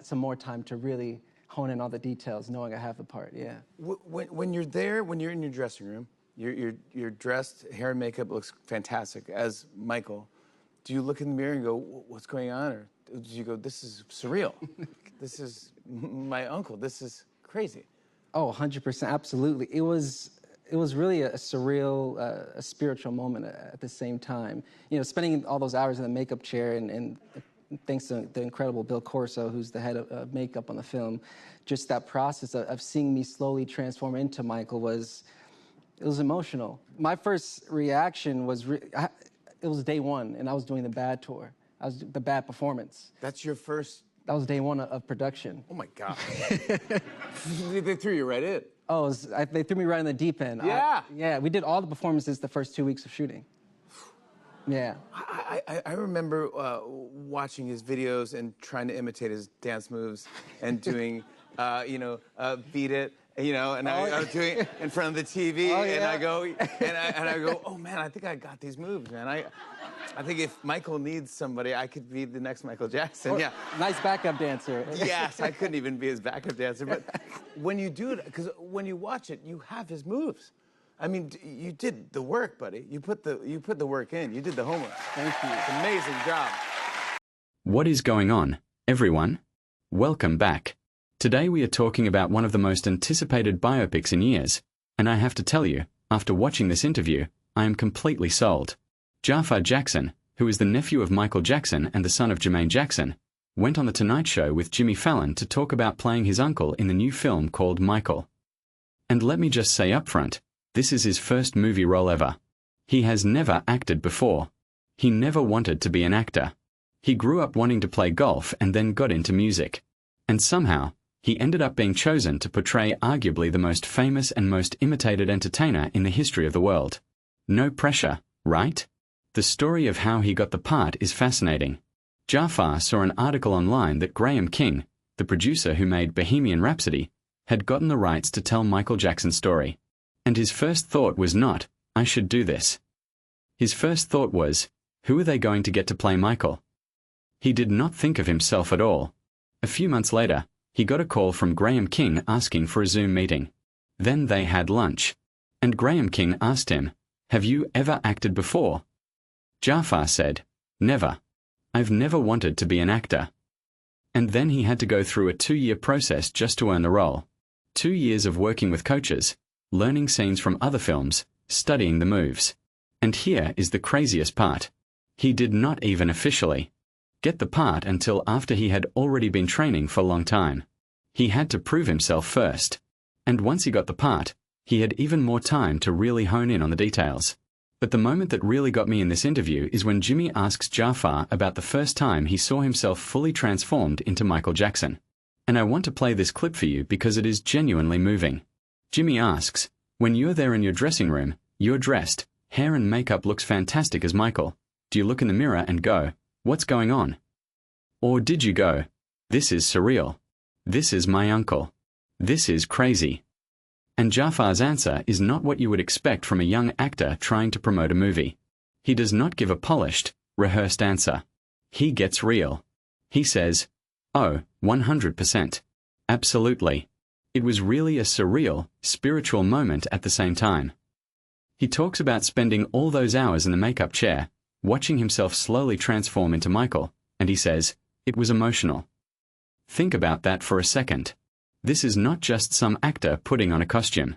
some more time to really hone in all the details, knowing I have the part. Yeah. When you're there, when you're in your dressing room, you're dressed, hair and makeup looks fantastic as Michael. Do you look in the mirror and go, "What's going on?" Or do you go, "This is surreal. This is my uncle. This is crazy"? Oh, 100%, absolutely. It was really a surreal, a spiritual moment at the same time. You know, spending all those hours in the makeup chair, and thanks to the incredible Bill Corso, who's the head of makeup on the film, just that process of seeing me slowly transform into Michael was emotional. My first reaction was, it was day one, and I was doing the Bad tour. I was the Bad performance. That's your first? That was day one of production. Oh my God. They threw you right in. Oh, they threw me right in the deep end. Yeah. Yeah, we did all the performances the first 2 weeks of shooting. Yeah. I remember watching his videos and trying to imitate his dance moves and doing, Beat It, and I was doing it in front of the TV, and I go, oh man, I think I got these moves, man. I think if Michael needs somebody, I could be the next Michael Jackson. Yeah. Nice backup dancer. Yes, I couldn't even be his backup dancer, but when you do it, because when you watch it, you have his moves. I mean, you did the work, buddy. You put the work in. You did the homework. Thank you. It's an amazing job. What is going on, everyone? Welcome back. Today we are talking about one of the most anticipated biopics in years, and I have to tell you, after watching this interview, I am completely sold. Jafar Jackson, who is the nephew of Michael Jackson and the son of Jermaine Jackson, went on The Tonight Show with Jimmy Fallon to talk about playing his uncle in the new film called Michael. And let me just say up front, this is his first movie role ever. He has never acted before. He never wanted to be an actor. He grew up wanting to play golf and then got into music. And somehow, he ended up being chosen to portray arguably the most famous and most imitated entertainer in the history of the world. No pressure, right? The story of how he got the part is fascinating. Jafar saw an article online that Graham King, the producer who made Bohemian Rhapsody, had gotten the rights to tell Michael Jackson's story. And his first thought was not, I should do this. His first thought was, who are they going to get to play Michael? He did not think of himself at all. A few months later, he got a call from Graham King asking for a Zoom meeting. Then they had lunch. And Graham King asked him, have you ever acted before? Jafar said, never. I've never wanted to be an actor. And then he had to go through a 2-year process just to earn the role. 2 years of working with coaches, learning scenes from other films, studying the moves. And here is the craziest part. He did not even officially get the part until after he had already been training for a long time. He had to prove himself first. And once he got the part, he had even more time to really hone in on the details. But the moment that really got me in this interview is when Jimmy asks Jafar about the first time he saw himself fully transformed into Michael Jackson. And I want to play this clip for you because it is genuinely moving. Jimmy asks, when you're there in your dressing room, you're dressed, hair and makeup looks fantastic as Michael. Do you look in the mirror and go, what's going on? Or did you go, this is surreal. This is my uncle. This is crazy. And Jafar's answer is not what you would expect from a young actor trying to promote a movie. He does not give a polished, rehearsed answer. He gets real. He says, oh, 100%. Absolutely. It was really a surreal, spiritual moment at the same time. He talks about spending all those hours in the makeup chair, watching himself slowly transform into Michael, and he says, it was emotional. Think about that for a second. This is not just some actor putting on a costume.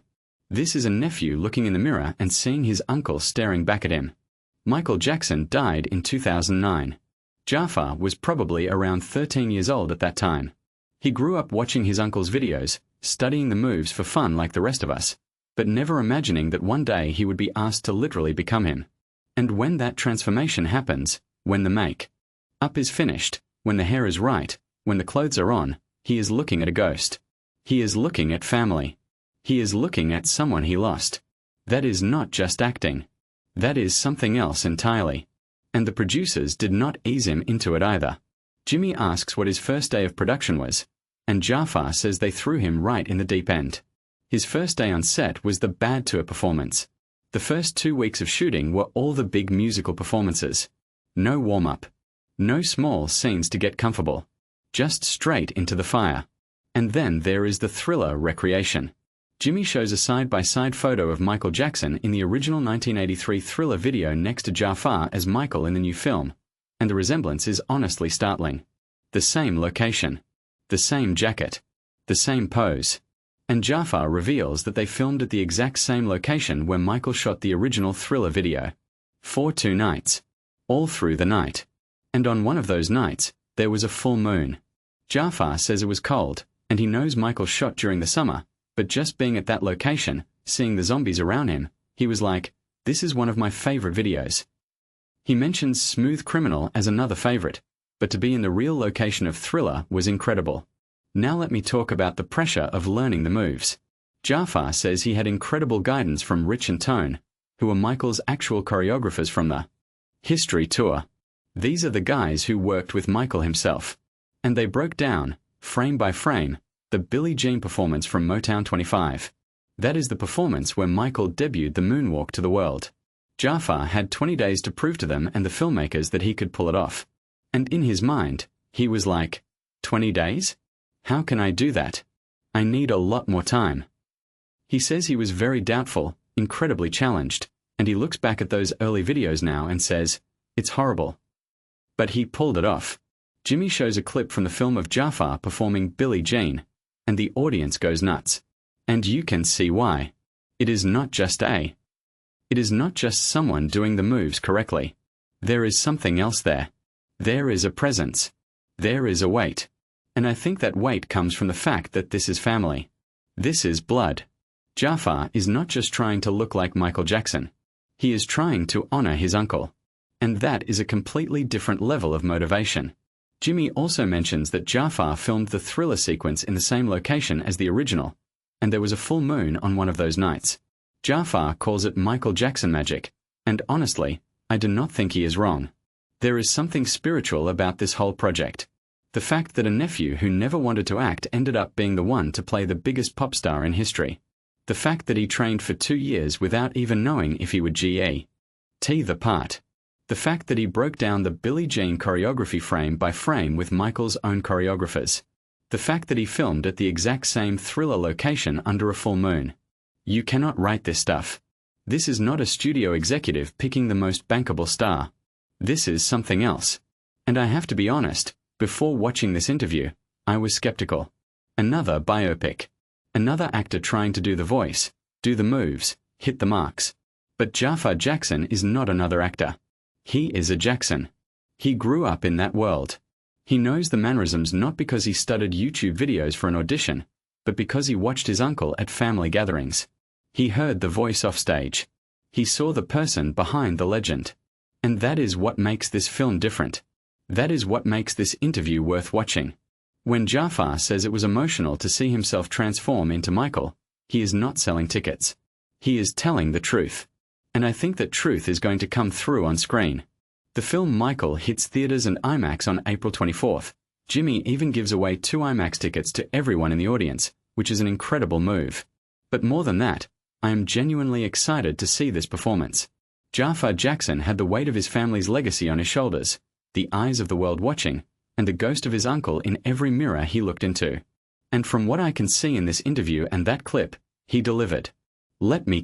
This is a nephew looking in the mirror and seeing his uncle staring back at him. Michael Jackson died in 2009. Jafar was probably around 13 years old at that time. He grew up watching his uncle's videos, studying the moves for fun like the rest of us, but never imagining that one day he would be asked to literally become him. And when that transformation happens, when the make-up is finished, when the hair is right, when the clothes are on, he is looking at a ghost. He is looking at family. He is looking at someone he lost. That is not just acting. That is something else entirely. And the producers did not ease him into it either. Jimmy asks what his first day of production was, and Jafar says they threw him right in the deep end. His first day on set was the Bad Tour performance. The first 2 weeks of shooting were all the big musical performances. No warm-up. No small scenes to get comfortable. just straight into the fire. And then there is the thriller recreation. Jimmy shows a side-by-side photo of Michael Jackson in the original 1983 Thriller video next to Jafar as Michael in the new film, and the resemblance is honestly startling. The same location, the same jacket, the same pose. And Jafar reveals that they filmed at the exact same location where Michael shot the original Thriller video. For 2 nights. All through the night. And on one of those nights, there was a full moon. Jafar says it was cold, and he knows Michael shot during the summer, but just being at that location, seeing the zombies around him, he was like, this is one of my favorite videos. He mentions Smooth Criminal as another favorite, but to be in the real location of Thriller was incredible. Now let me talk about the pressure of learning the moves. Jafar says he had incredible guidance from Rich and Tone, who were Michael's actual choreographers from the History Tour. These are the guys who worked with Michael himself. And they broke down, frame by frame, the Billie Jean performance from Motown 25. That is the performance where Michael debuted the moonwalk to the world. Jafar had 20 days to prove to them and the filmmakers that he could pull it off. And in his mind, he was like, 20 days? How can I do that? I need a lot more time. He says he was very doubtful, incredibly challenged, and he looks back at those early videos now and says, it's horrible. But he pulled it off. Jimmy shows a clip from the film of Jafar performing Billie Jean, and the audience goes nuts. And you can see why. It is not just It is not just someone doing the moves correctly. There is something else there. There is a presence. There is a weight. And I think that weight comes from the fact that this is family. This is blood. Jafar is not just trying to look like Michael Jackson. He is trying to honor his uncle. And that is a completely different level of motivation. Jimmy also mentions that Jafar filmed the Thriller sequence in the same location as the original, and there was a full moon on one of those nights. Jafar calls it Michael Jackson magic, and honestly, I do not think he is wrong. There is something spiritual about this whole project. The fact that a nephew who never wanted to act ended up being the one to play the biggest pop star in history. The fact that he trained for 2 years without even knowing if he would T the part. The fact that he broke down the Billie Jean choreography frame by frame with Michael's own choreographers. The fact that he filmed at the exact same Thriller location under a full moon. You cannot write this stuff. This is not a studio executive picking the most bankable star. This is something else. And I have to be honest, before watching this interview, I was skeptical. Another biopic. Another actor trying to do the voice, do the moves, hit the marks. But Jafar Jackson is not another actor. He is a Jackson. He grew up in that world. He knows the mannerisms not because he studied YouTube videos for an audition, but because he watched his uncle at family gatherings. He heard the voice off stage. He saw the person behind the legend. And that is what makes this film different. That is what makes this interview worth watching. When Jafar says it was emotional to see himself transform into Michael, he is not selling tickets. He is telling the truth. And I think that truth is going to come through on screen. The film Michael hits theaters and IMAX on April 24th. Jimmy even gives away 2 IMAX tickets to everyone in the audience, which is an incredible move. But more than that, I am genuinely excited to see this performance. Jafar Jackson had the weight of his family's legacy on his shoulders, the eyes of the world watching, and the ghost of his uncle in every mirror he looked into. And from what I can see in this interview and that clip, he delivered. Let me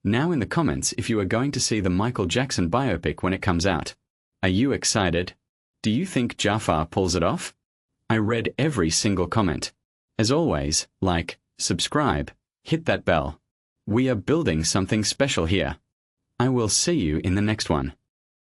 Now in the comments if you are going to see the Michael Jackson biopic when it comes out. Are you excited? Do you think Jafar pulls it off? I read every single comment. As always, like, subscribe, hit that bell. We are building something special here. I will see you in the next one.